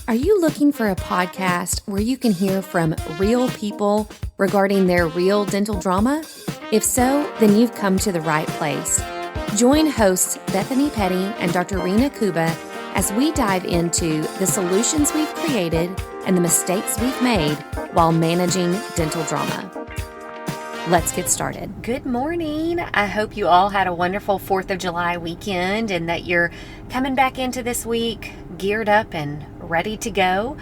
Are you looking for a podcast where you can hear from real people regarding their real dental drama? If so, then you've come to the right place. Join hosts Bethany Petty and Dr. Rena Kuba as we dive into the solutions we've created and the mistakes we've made while managing dental drama. Let's get started. Good morning. I hope you all had a wonderful 4th of July weekend and that you're coming back into this week geared up and ready to go.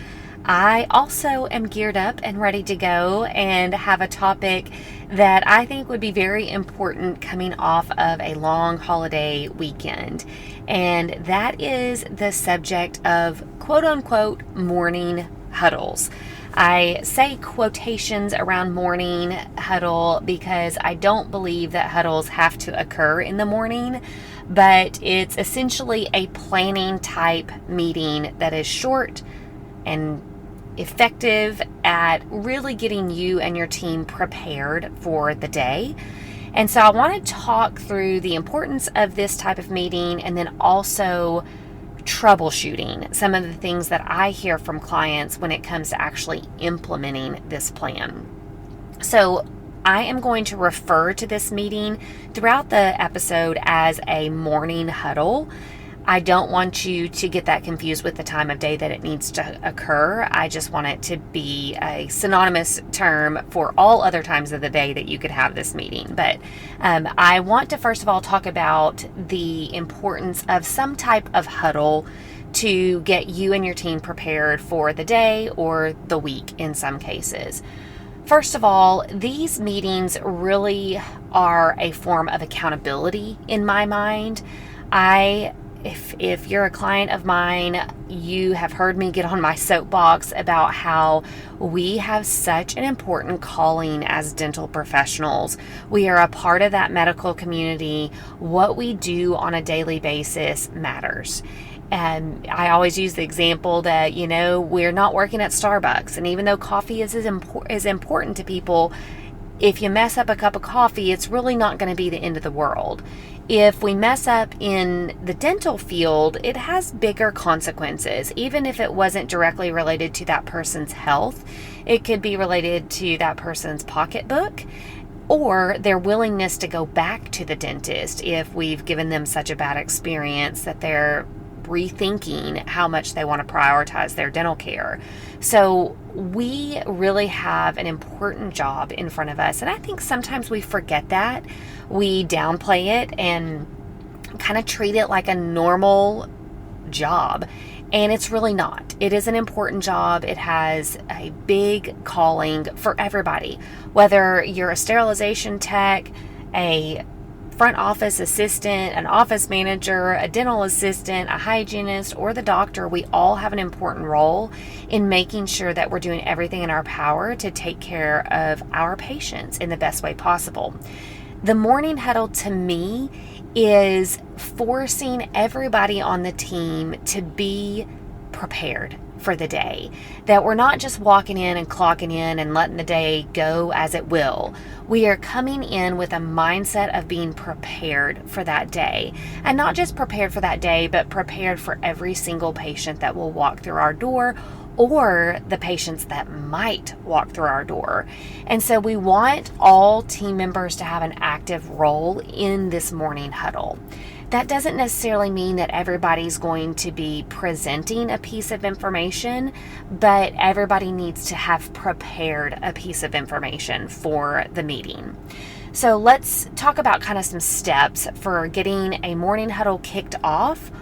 I also am geared up and ready to go and have a topic that I think would be very important coming off of a long holiday weekend. And that is the subject of quote unquote morning huddles. I say quotations around morning huddle because I don't believe that huddles have to occur in the morning, but it's essentially a planning type meeting that is short and effective at really getting you and your team prepared for the day. And so I want to talk through the importance of this type of meeting and then also troubleshooting some of the things that I hear from clients when it comes to actually implementing this plan. So I am going to refer to this meeting throughout the episode as a morning huddle. I don't want you to get that confused with the time of day that it needs to occur. I just want it to be a synonymous term for all other times of the day that you could have this meeting. But I want to first of all talk about the importance of some type of huddle to get you and your team prepared for the day or the week in some cases. First of all, these meetings really are a form of accountability in my mind. If you're a client of mine, you have heard me get on my soapbox about how we have such an important calling as dental professionals. We are a part of that medical community. What we do on a daily basis matters. And I always use the example that, we're not working at Starbucks. And even though coffee is important to people, if you mess up a cup of coffee, it's really not going to be the end of the world. If we mess up in the dental field, it has bigger consequences. Even if it wasn't directly related to that person's health, it could be related to that person's pocketbook or their willingness to go back to the dentist if we've given them such a bad experience that they're rethinking how much they want to prioritize their dental care. So we really have an important job in front of us. And I think sometimes we forget that. We downplay it and kind of treat it like a normal job. And it's really not. It is an important job. It has a big calling for everybody. Whether you're a sterilization tech, a front office assistant, an office manager, a dental assistant, a hygienist, or the doctor, we all have an important role in making sure that we're doing everything in our power to take care of our patients in the best way possible. The morning huddle to me is forcing everybody on the team to be prepared for the day, that we're not just walking in and clocking in and letting the day go as it will. We are coming in with a mindset of being prepared for that day, and not just prepared for that day, but prepared for every single patient that will walk through our door or the patients that might walk through our door. And so we want all team members to have an active role in this morning huddle. That doesn't necessarily mean that everybody's going to be presenting a piece of information, but everybody needs to have prepared a piece of information for the meeting. So let's talk about kind of some steps for getting a morning huddle kicked off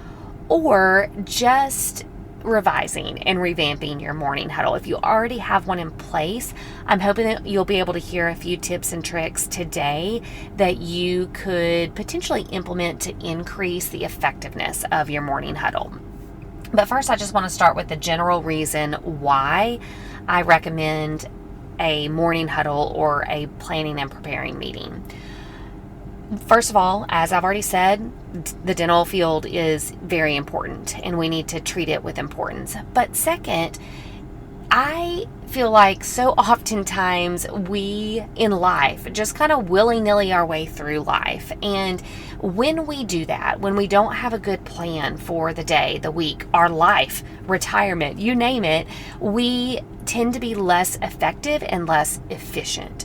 or just revising and revamping your morning huddle. If you already have one in place, I'm hoping that you'll be able to hear a few tips and tricks today that you could potentially implement to increase the effectiveness of your morning huddle. But first, I just want to start with the general reason why I recommend a morning huddle or a planning and preparing meeting. First of all, as I've already said, the dental field is very important and we need to treat it with importance. But second, I feel like so oftentimes we in life just kind of willy-nilly our way through life. And when we do that, when we don't have a good plan for the day, the week, our life, retirement, you name it, we tend to be less effective and less efficient.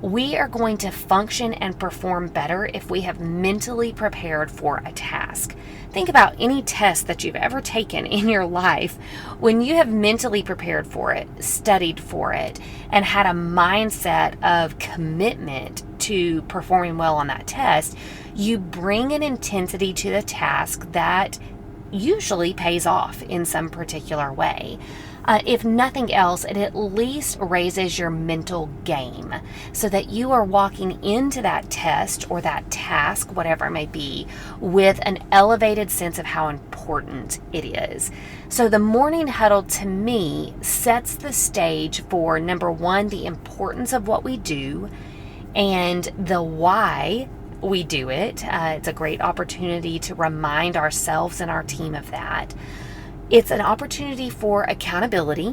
We are going to function and perform better if we have mentally prepared for a task. Think about any test that you've ever taken in your life. When you have mentally prepared for it, studied for it, and had a mindset of commitment to performing well on that test, you bring an intensity to the task that usually pays off in some particular way. If nothing else, it at least raises your mental game so that you are walking into that test or that task, whatever it may be, with an elevated sense of how important it is. So the morning huddle to me sets the stage for, number one, the importance of what we do and the why we do it. It's a great opportunity to remind ourselves and our team of that. It's an opportunity for accountability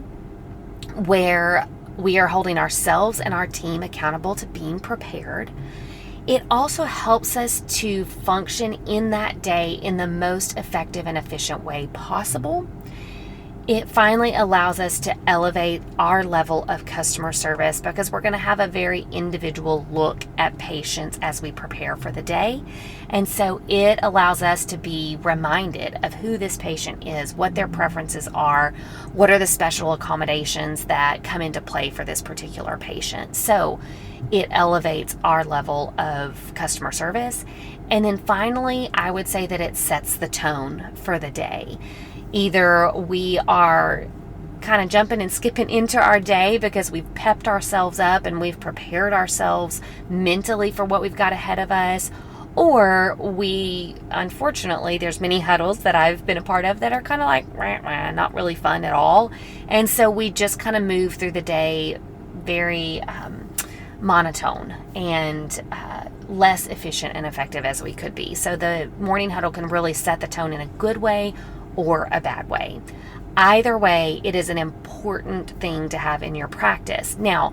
where we are holding ourselves and our team accountable to being prepared. It also helps us to function in that day in the most effective and efficient way possible. It finally allows us to elevate our level of customer service because we're going to have a very individual look at patients as we prepare for the day. And so it allows us to be reminded of who this patient is, what their preferences are, what are the special accommodations that come into play for this particular patient. So it elevates our level of customer service. And then finally, I would say that it sets the tone for the day. Either we are kind of jumping and skipping into our day because we've pepped ourselves up and we've prepared ourselves mentally for what we've got ahead of us, or we, unfortunately, there's many huddles that I've been a part of that are kind of like, not really fun at all. And so we just kind of move through the day very monotone and less efficient and effective as we could be. So the morning huddle can really set the tone in a good way or a bad way. Either way, it is an important thing to have in your practice. Now,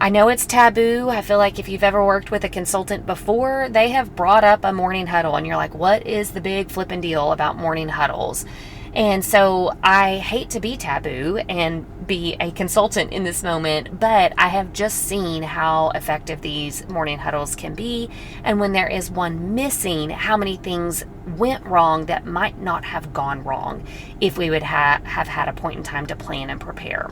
I know it's taboo. I feel like if you've ever worked with a consultant before, they have brought up a morning huddle and you're like, what is the big flippin' deal about morning huddles? And so I hate to be taboo and be a consultant in this moment, but I have just seen how effective these morning huddles can be. And when there is one missing, how many things went wrong that might not have gone wrong if we would have had a point in time to plan and prepare.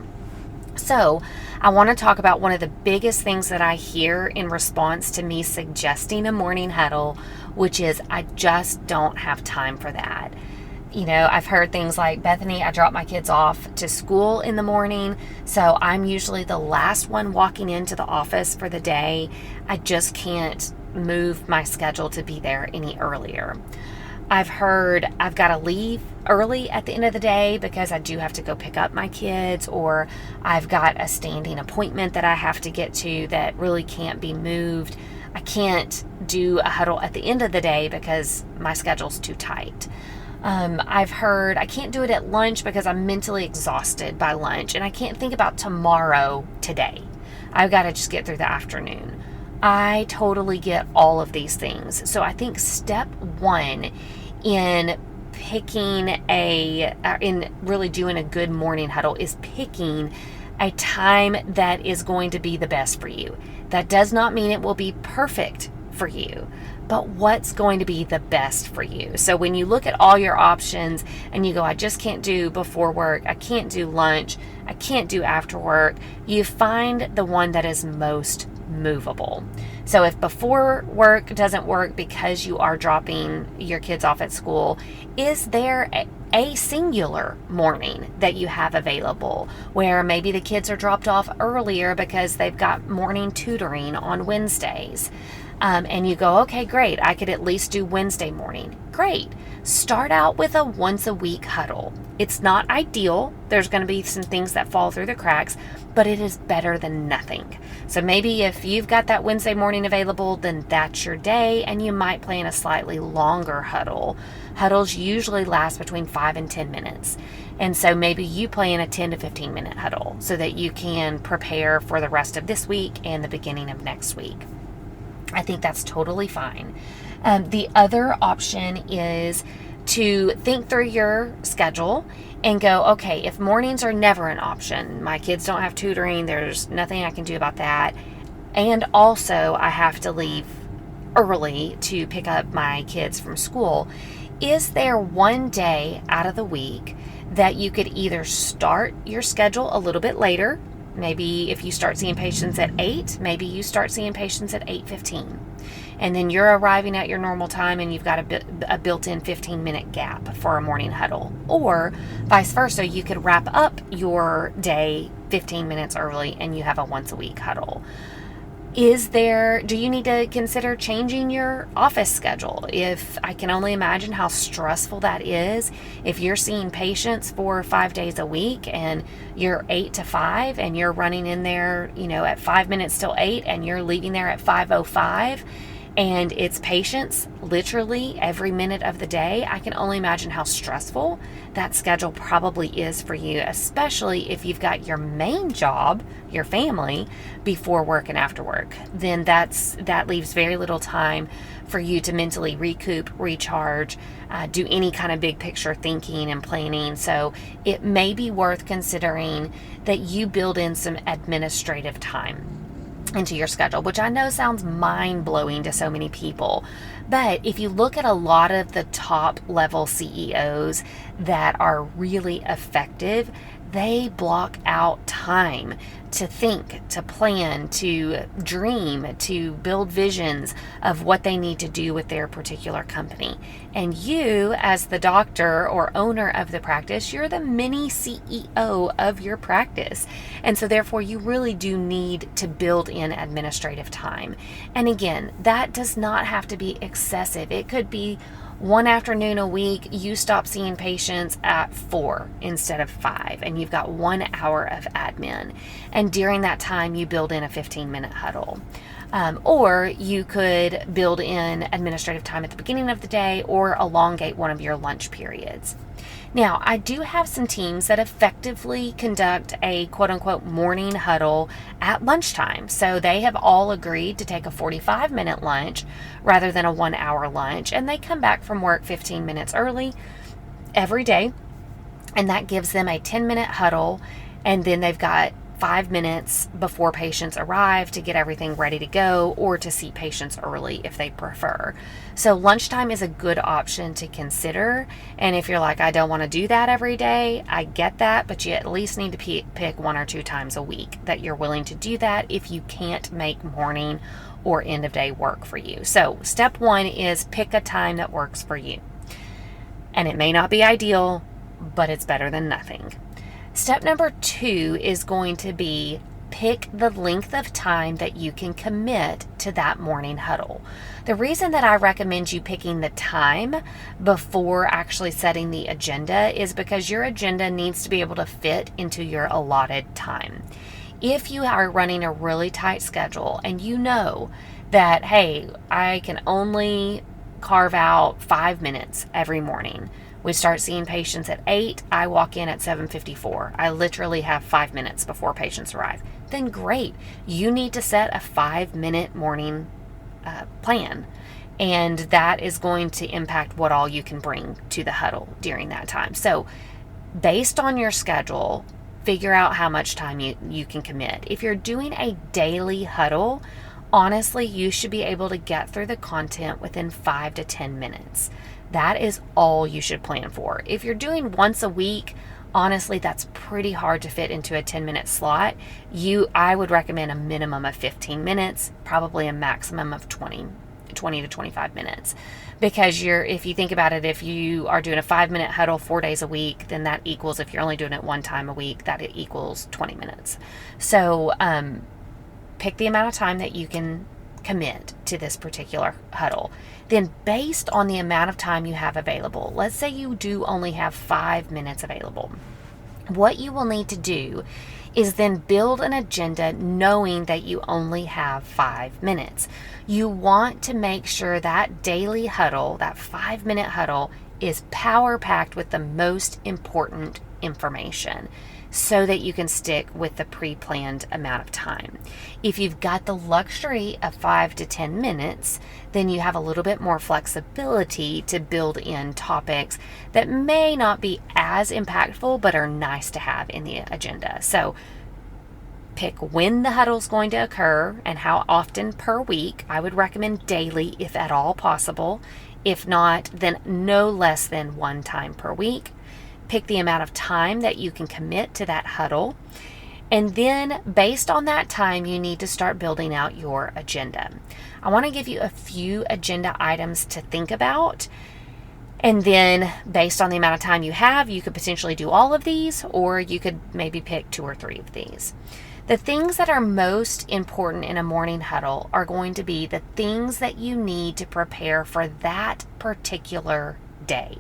So I want to talk about one of the biggest things that I hear in response to me suggesting a morning huddle, which is I just don't have time for that. You know, I've heard things like, Bethany, I drop my kids off to school in the morning, so I'm usually the last one walking into the office for the day. I just can't move my schedule to be there any earlier. I've heard I've got to leave early at the end of the day because I do have to go pick up my kids, or I've got a standing appointment that I have to get to that really can't be moved. I can't do a huddle at the end of the day because my schedule's too tight. I've heard I can't do it at lunch because I'm mentally exhausted by lunch and I can't think about tomorrow today. I've got to just get through the afternoon. I totally get all of these things. So I think step one in really doing a good morning huddle is picking a time that is going to be the best for you. That does not mean it will be perfect for you, but what's going to be the best for you. So when you look at all your options and you go, I just can't do before work, I can't do lunch, I can't do after work, you find the one that is most movable. So if before work doesn't work because you are dropping your kids off at school, is there a singular morning that you have available where maybe the kids are dropped off earlier because they've got morning tutoring on Wednesdays? and you go, okay, great, I could at least do Wednesday morning. Great. Start out with a once a week huddle. It's not ideal. There's going to be some things that fall through the cracks, but it is better than nothing. So maybe if you've got that Wednesday morning available, then that's your day, and you might plan a slightly longer huddle. Huddles usually last between 5 and 10 minutes. And so maybe you plan a 10 to 15 minute huddle so that you can prepare for the rest of this week and the beginning of next week. I think that's totally fine. The other option is to think through your schedule and go, okay, if mornings are never an option, my kids don't have tutoring, there's nothing I can do about that, and also I have to leave early to pick up my kids from school, is there one day out of the week that you could either start your schedule a little bit later? Maybe if you start seeing patients at 8, maybe you start seeing patients at 8:15. And then you're arriving at your normal time and you've got a built-in 15-minute gap for a morning huddle. Or vice versa, you could wrap up your day 15 minutes early and you have a once-a-week huddle. Do you need to consider changing your office schedule? If I can only imagine how stressful that is, if you're seeing patients 4 or 5 days a week and you're 8 to 5 and you're running in there, at 5 minutes till 8 and you're leaving there at 5:05, and it's patients literally every minute of the day, I can only imagine how stressful that schedule probably is for you, especially if you've got your main job, your family, before work and after work. Then that leaves very little time for you to mentally recoup, recharge, do any kind of big picture thinking and planning. So it may be worth considering that you build in some administrative time into your schedule, which I know sounds mind-blowing to so many people. But if you look at a lot of the top level CEOs that are really effective, they block out time to think, to plan, to dream, to build visions of what they need to do with their particular company. And you, as the doctor or owner of the practice, you're the mini CEO of your practice. And so therefore you really do need to build in administrative time. And again, that does not have to be excessive. It could be one afternoon a week, you stop seeing patients at 4 instead of 5, and you've got 1 hour of admin. And during that time, you build in a 15-minute huddle. Or you could build in administrative time at the beginning of the day or elongate one of your lunch periods. Now, I do have some teams that effectively conduct a quote-unquote morning huddle at lunchtime. So they have all agreed to take a 45-minute lunch rather than a 1-hour lunch, and they come back from work 15 minutes early every day, and that gives them a 10-minute huddle, and then they've got 5 minutes before patients arrive to get everything ready to go or to see patients early if they prefer. So lunchtime is a good option to consider. And if you're like, I don't want to do that every day, I get that, but you at least need to pick 1 or 2 times a week that you're willing to do that if you can't make morning or end of day work for you. So step 1 is pick a time that works for you. And it may not be ideal, but it's better than nothing. Step number 2 is going to be pick the length of time that you can commit to that morning huddle. The reason that I recommend you picking the time before actually setting the agenda is because your agenda needs to be able to fit into your allotted time. If you are running a really tight schedule and you know that, hey, I can only carve out 5 minutes every morning. We start seeing patients at 8. I walk in at 7:54. I literally have 5 minutes before patients arrive. Then great. You need to set a 5-minute morning plan. And that is going to impact what all you can bring to the huddle during that time. So based on your schedule, figure out how much time you can commit. If you're doing a daily huddle, honestly, you should be able to get through the content within 5 to 10 minutes. That is all you should plan for. If you're doing once a week, honestly, that's pretty hard to fit into a 10-minute slot. I would recommend a minimum of 15 minutes, probably a maximum of 20 to 25 minutes. Because if you think about it, if you are doing a 5-minute huddle 4 days a week, then that equals, if you're only doing it 1 time a week, that it equals 20 minutes. So pick the amount of time that you can commit to this particular huddle. Then based on the amount of time you have available, let's say you do only have 5 minutes available, what you will need to do is then build an agenda knowing that you only have 5 minutes. You want to make sure that daily huddle, that 5-minute huddle, is power packed with the most important information so that you can stick with the pre-planned amount of time. If you've got the luxury of 5 to 10 minutes, then you have a little bit more flexibility to build in topics that may not be as impactful but are nice to have in the agenda. So pick when the huddle is going to occur and how often per week. I would recommend daily if at all possible. If not, then no less than 1 time per week. Pick the amount of time that you can commit to that huddle. And then based on that time, you need to start building out your agenda. I want to give you a few agenda items to think about. And then based on the amount of time you have, you could potentially do all of these, or you could maybe pick 2 or 3 of these. The things that are most important in a morning huddle are going to be the things that you need to prepare for that particular day,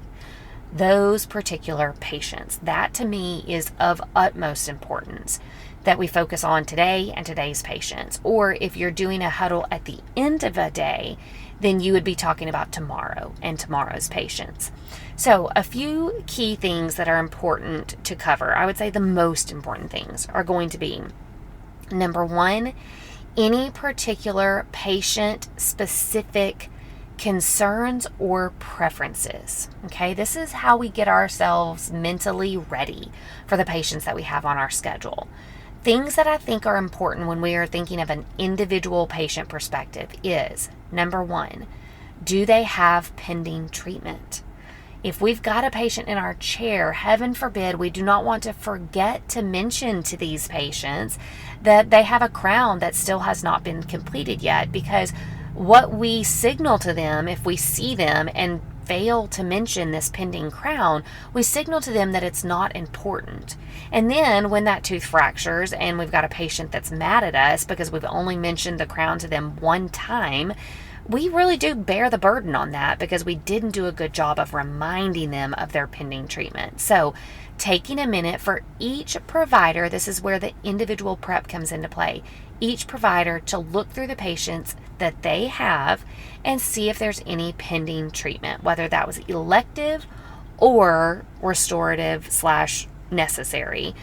those particular patients. That to me is of utmost importance that we focus on today and today's patients. Or if you're doing a huddle at the end of a day, then you would be talking about tomorrow and tomorrow's patients. So a few key things that are important to cover, I would say the most important things are going to be, number 1, any particular patient-specific concerns or preferences. Okay, this is how we get ourselves mentally ready for the patients that we have on our schedule. Things that I think are important when we are thinking of an individual patient perspective is, number 1, do they have pending treatment? If we've got a patient in our chair, heaven forbid, we do not want to forget to mention to these patients that they have a crown that still has not been completed yet, because what we signal to them if we see them and fail to mention this pending crown, we signal to them that it's not important. And then when that tooth fractures and we've got a patient that's mad at us because we've only mentioned the crown to them 1 time, we really do bear the burden on that because we didn't do a good job of reminding them of their pending treatment. So taking a minute for each provider, this is where the individual prep comes into play, each provider to look through the patients that they have and see if there's any pending treatment, whether that was elective or restorative / necessary.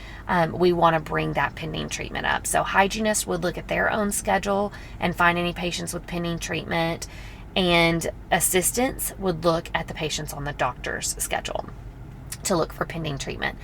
We want to bring that pending treatment up. So hygienists would look at their own schedule and find any patients with pending treatment, and assistants would look at the patients on the doctor's schedule to look for pending treatment.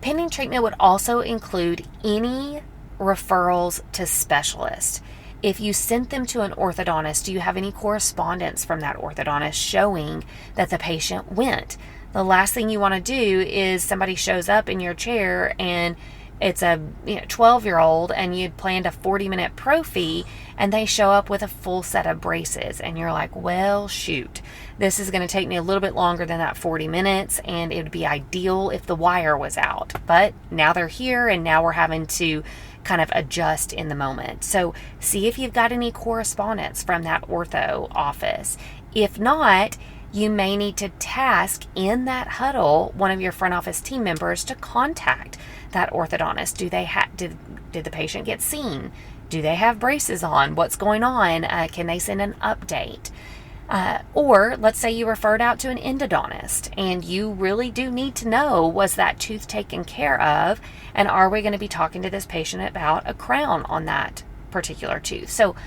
Pending treatment would also include any referrals to specialists. If you sent them to an orthodontist, do you have any correspondence from that orthodontist showing that the patient went? The last thing you want to do is somebody shows up in your chair and it's a 12-year-old and you'd planned a 40-minute prophy and they show up with a full set of braces and you're like, well, shoot, this is going to take me a little bit longer than that 40 minutes and it would be ideal if the wire was out. But now they're here and now we're having to kind of adjust in the moment. So see if you've got any correspondence from that ortho office. If not, you may need to task in that huddle one of your front office team members to contact that orthodontist. Did the patient get seen? Do they have braces on? What's going on? Can they send an update? Or let's say you referred out to an endodontist and you really do need to know, was that tooth taken care of? And are we going to be talking to this patient about a crown on that particular tooth? So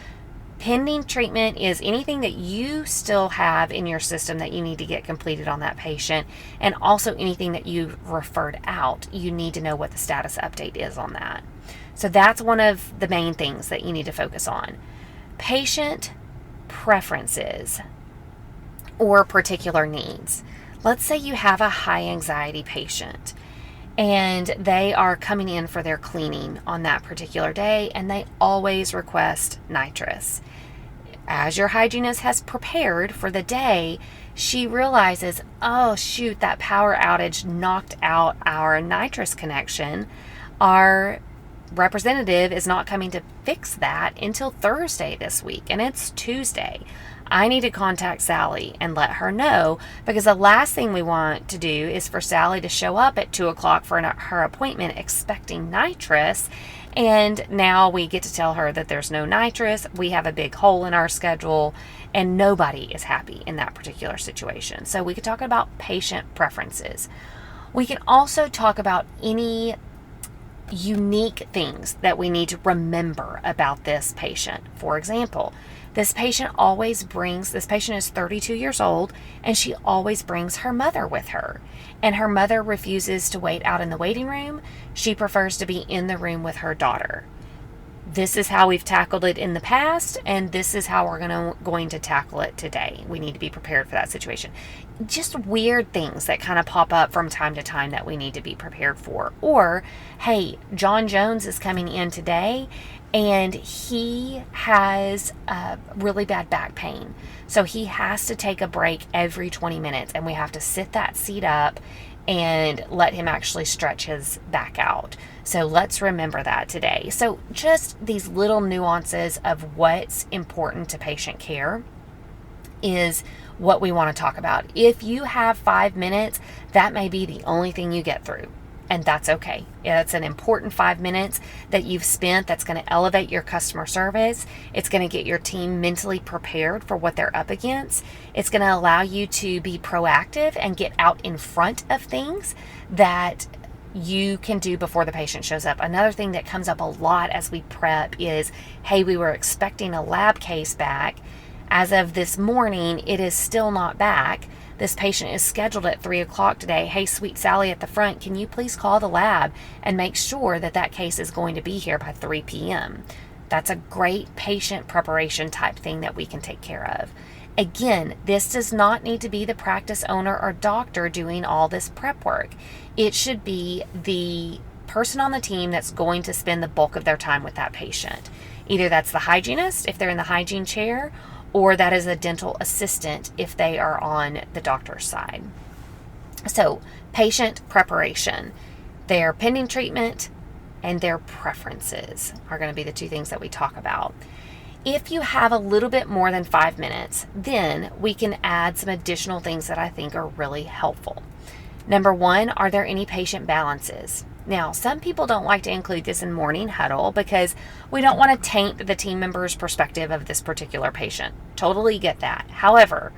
pending treatment is anything that you still have in your system that you need to get completed on that patient, and also anything that you've referred out. You need to know what the status update is on that. So that's one of the main things that you need to focus on. Patient preferences or particular needs. Let's say you have a high anxiety patient and they are coming in for their cleaning on that particular day and they always request nitrous. As your hygienist has prepared for the day, she realizes, oh shoot, that power outage knocked out our nitrous connection. Our representative is not coming to fix that until Thursday this week, and it's Tuesday. I need to contact Sally and let her know, because the last thing we want to do is for Sally to show up at 2 o'clock for her appointment expecting nitrous, and now we get to tell her that there's no nitrous. We have a big hole in our schedule, and nobody is happy in that particular situation. So we could talk about patient preferences. We can also talk about any unique things that we need to remember about this patient. For example, this patient is 32 years old, and she always brings her mother with her. And her mother refuses to wait out in the waiting room. She prefers to be in the room with her daughter. This is how we've tackled it in the past, and this is how we're going to tackle it today. We need to be prepared for that situation. Just weird things that kind of pop up from time to time that we need to be prepared for. Or, hey, John Jones is coming in today, and he has really bad back pain. So he has to take a break every 20 minutes, and we have to sit that seat up and let him actually stretch his back out. So let's remember that today. So just these little nuances of what's important to patient care is what we want to talk about. If you have 5 minutes, that may be the only thing you get through. And that's okay. It's an important 5 minutes that you've spent that's going to elevate your customer service. It's going to get your team mentally prepared for what they're up against. It's going to allow you to be proactive and get out in front of things that you can do before the patient shows up. Another thing that comes up a lot as we prep is, hey, we were expecting a lab case back. As of this morning, it is still not back. This patient is scheduled at 3 o'clock today. Hey, sweet Sally at the front, can you please call the lab and make sure that that case is going to be here by 3 p.m.? That's a great patient preparation type thing that we can take care of. Again, this does not need to be the practice owner or doctor doing all this prep work. It should be the person on the team that's going to spend the bulk of their time with that patient. Either that's the hygienist if they're in the hygiene chair, or that is a dental assistant if they are on the doctor's side. So, patient preparation, their pending treatment, and their preferences are going to be the two things that we talk about. If you have a little bit more than 5 minutes, then we can add some additional things that I think are really helpful. Number one, are there any patient balances? Now, some people don't like to include this in morning huddle because we don't want to taint the team member's perspective of this particular patient. Totally get that. However,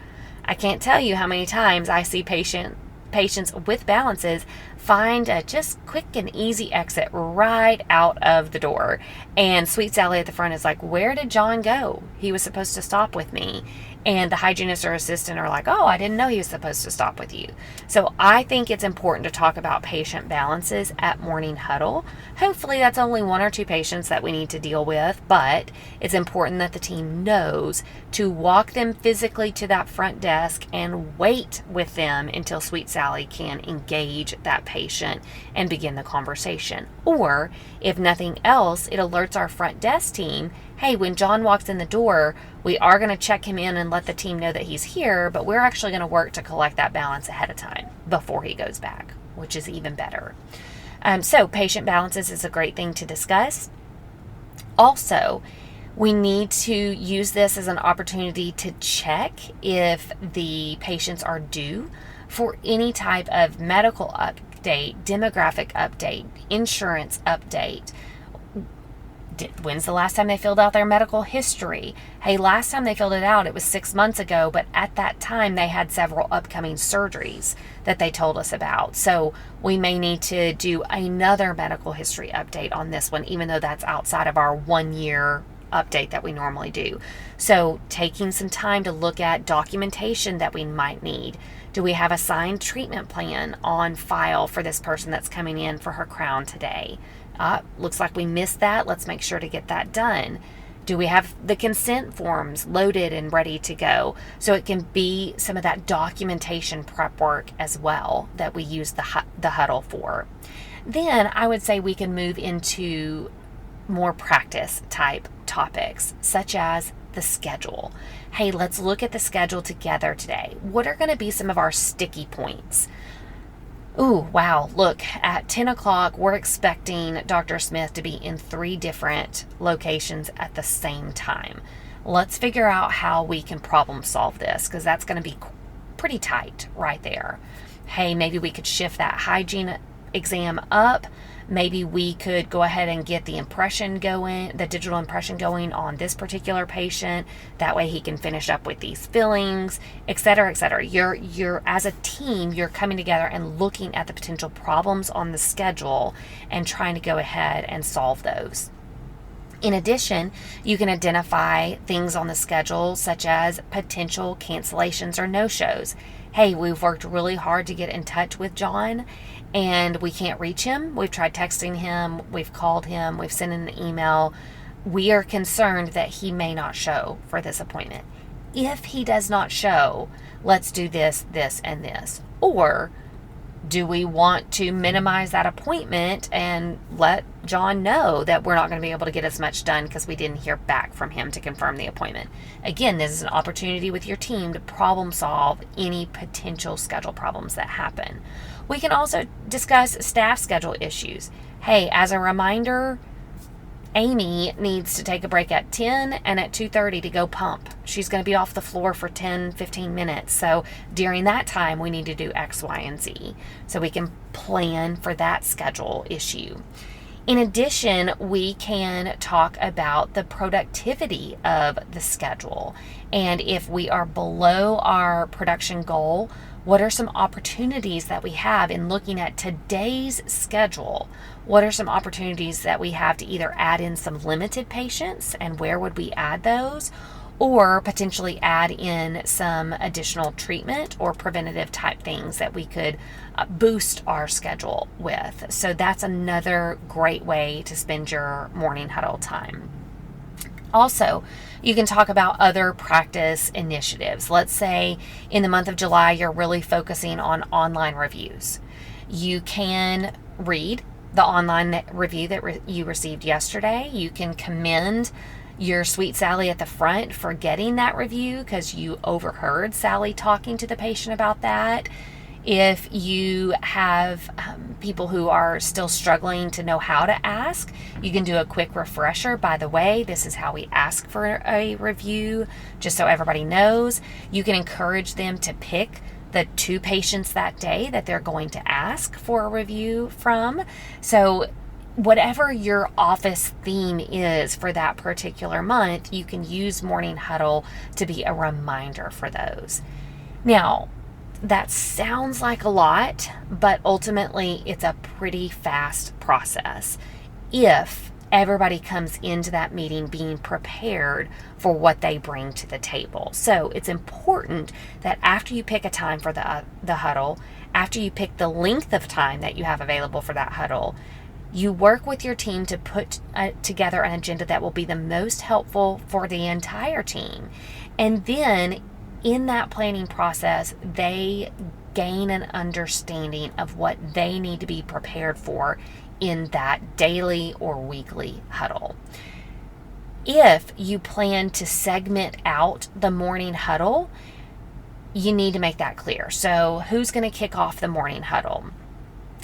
I can't tell you how many times I see patients with balances find a just quick and easy exit right out of the door. And sweet Sally at the front is like, where did John go? He was supposed to stop with me. And the hygienist or assistant are like, oh, I didn't know he was supposed to stop with you. So I think it's important to talk about patient balances at morning huddle. Hopefully that's only 1 or 2 patients that we need to deal with, but it's important that the team knows to walk them physically to that front desk and wait with them until sweet Sally can engage that patient and begin the conversation. Or if nothing else, it alerts our front desk team, hey, when John walks in the door, we are going to check him in and let the team know that he's here, but we're actually going to work to collect that balance ahead of time before he goes back, which is even better. So patient balances is a great thing to discuss. Also, we need to use this as an opportunity to check if the patients are due for any type of medical update, demographic update, insurance update. When's the last time they filled out their medical history? Hey, last time they filled it out, it was 6 months ago, but at that time they had several upcoming surgeries that they told us about. So we may need to do another medical history update on this one, even though that's outside of our 1 year update that we normally do. So taking some time to look at documentation that we might need. Do we have a signed treatment plan on file for this person that's coming in for her crown today? Looks like we missed that. Let's make sure to get that done. Do we have the consent forms loaded and ready to go? So it can be some of that documentation prep work as well that we use the huddle for. Then I would say we can move into more practice type topics, such as the schedule. Hey, let's look at the schedule together today. What are going to be some of our sticky points? Ooh, wow. Look, at 10 o'clock, we're expecting Dr. Smith to be in 3 different locations at the same time. Let's figure out how we can problem solve this, because that's going to be pretty tight right there. Hey, maybe we could shift that hygiene exam up. Maybe we could go ahead and get the impression going, the digital impression going on this particular patient. That way he can finish up with these fillings, et cetera, et cetera. You're as a team, you're coming together and looking at the potential problems on the schedule and trying to go ahead and solve those. In addition, you can identify things on the schedule such as potential cancellations or no-shows. Hey, we've worked really hard to get in touch with John and we can't reach him. We've tried texting him, we've called him, we've sent an email. We are concerned that he may not show for this appointment. If he does not show, let's do this, this, and this. Or do we want to minimize that appointment and let John know that we're not going to be able to get as much done because we didn't hear back from him to confirm the appointment? Again, this is an opportunity with your team to problem solve any potential schedule problems that happen. We can also discuss staff schedule issues. Hey, as a reminder, Amy needs to take a break at 10 and at 2:30 to go pump. She's going to be off the floor for 10, 15 minutes. So during that time, we need to do X, Y, and Z. So we can plan for that schedule issue. In addition, we can talk about the productivity of the schedule. And if we are below our production goal, what are some opportunities that we have in looking at today's schedule? What are some opportunities that we have to either add in some limited patients, and where would we add those? Or potentially add in some additional treatment or preventative type things that we could boost our schedule with. So that's another great way to spend your morning huddle time. Also, you can talk about other practice initiatives. Let's say in the month of July, you're really focusing on online reviews. You can read the online review that you received yesterday. You can commend your sweet Sally at the front for getting that review because you overheard Sally talking to the patient about that. If you have people who are still struggling to know how to ask, you can do a quick refresher. By the way, this is how we ask for a review, just so everybody knows. You can encourage them to pick the 2 patients that day that they're going to ask for a review from. So whatever your office theme is for that particular month, you can use Morning Huddle to be a reminder for those. Now, that sounds like a lot, but ultimately it's a pretty fast process if everybody comes into that meeting being prepared for what they bring to the table. So it's important that after you pick a time for the huddle, after you pick the length of time that you have available for that huddle, you work with your team to put together an agenda that will be the most helpful for the entire team. And then in that planning process, they gain an understanding of what they need to be prepared for in that daily or weekly huddle. If you plan to segment out the morning huddle, you need to make that clear. So who's going to kick off the morning huddle?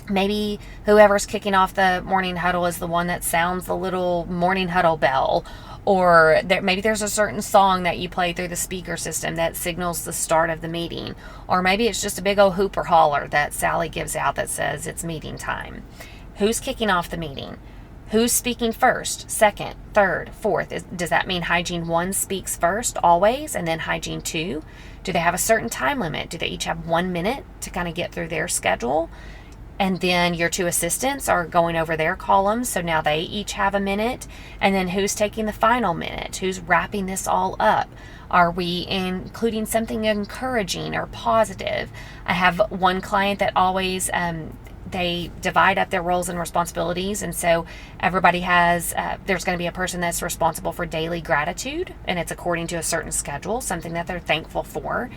Maybe whoever's kicking off the morning huddle is the one that sounds the little morning huddle bell, or maybe there's a certain song that you play through the speaker system that signals the start of the meeting, or maybe it's just a big old hoop or holler that Sally gives out that says it's meeting time. Who's kicking off the meeting? Who's speaking first, second, third, fourth? Does that mean hygiene 1 speaks first always, and then hygiene 2? Do they have a certain time limit? Do they each have 1 minute to kind of get through their schedule? And then your 2 assistants are going over their columns, so now they each have a minute. And then who's taking the final minute? Who's wrapping this all up? Are we including something encouraging or positive? I have one client that always, they divide up their roles and responsibilities, and so everybody has, there's going to be a person that's responsible for daily gratitude, and it's according to a certain schedule, something that they're thankful for.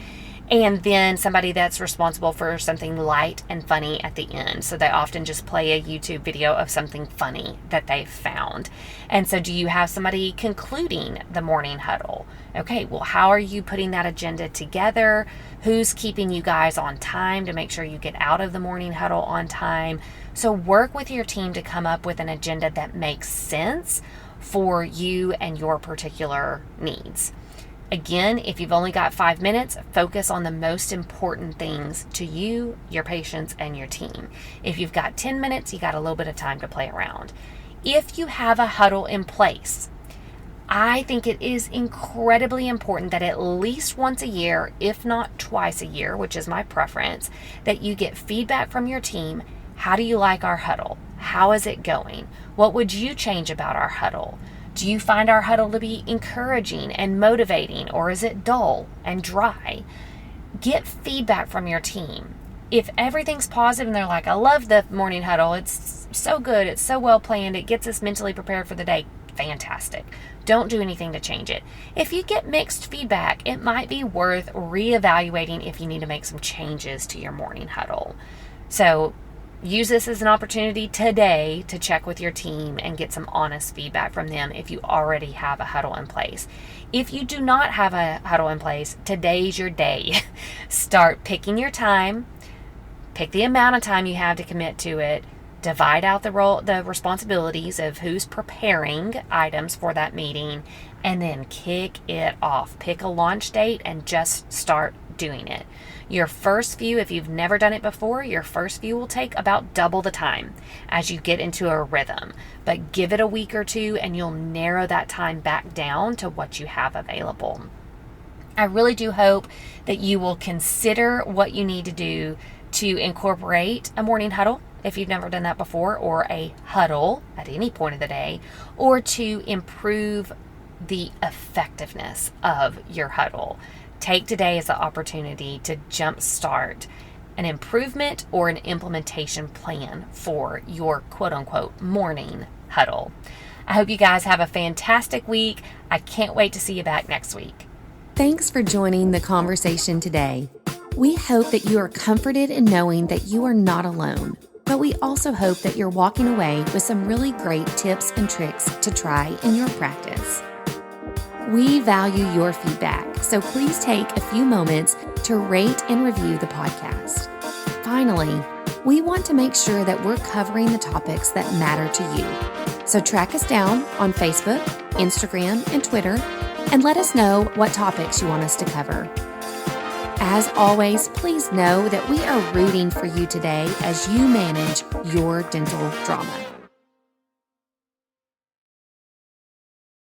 and then somebody that's responsible for something light and funny at the end. So they often just play a YouTube video of something funny that they found. And so do you have somebody concluding the morning huddle? Okay, well, how are you putting that agenda together? Who's keeping you guys on time to make sure you get out of the morning huddle on time? So work with your team to come up with an agenda that makes sense for you and your particular needs. Again, if you've only got 5 minutes, focus on the most important things to you, your patients, and your team. If you've got 10 minutes, you got a little bit of time to play around. If you have a huddle in place, I think it is incredibly important that at least once a year, if not twice a year, which is my preference, that you get feedback from your team. How do you like our huddle? How is it going? What would you change about our huddle? Do you find our huddle to be encouraging and motivating, or is it dull and dry? Get feedback from your team. If everything's positive and they're like, I love the morning huddle, it's so good, it's so well planned, it gets us mentally prepared for the day, fantastic. Don't do anything to change it. If you get mixed feedback, it might be worth reevaluating if you need to make some changes to your morning huddle. So use this as an opportunity today to check with your team and get some honest feedback from them if you already have a huddle in place. If you do not have a huddle in place, today's your day. Start picking your time, pick the amount of time you have to commit to it, divide out the responsibilities of who's preparing items for that meeting, and then kick it off. Pick a launch date and just start doing it. Your first view, if you've never done it before, your first view will take about double the time as you get into a rhythm. But give it a week or two and you'll narrow that time back down to what you have available. I really do hope that you will consider what you need to do to incorporate a morning huddle if you've never done that before, or a huddle at any point of the day, or to improve the effectiveness of your huddle. Take today as the opportunity to jumpstart an improvement or an implementation plan for your quote-unquote morning huddle. I hope you guys have a fantastic week. I can't wait to see you back next week. Thanks for joining the conversation today. We hope that you are comforted in knowing that you are not alone, but we also hope that you're walking away with some really great tips and tricks to try in your practice. We value your feedback, so please take a few moments to rate and review the podcast. Finally, we want to make sure that we're covering the topics that matter to you. So track us down on Facebook, Instagram, and Twitter, and let us know what topics you want us to cover. As always, please know that we are rooting for you today as you manage your dental drama.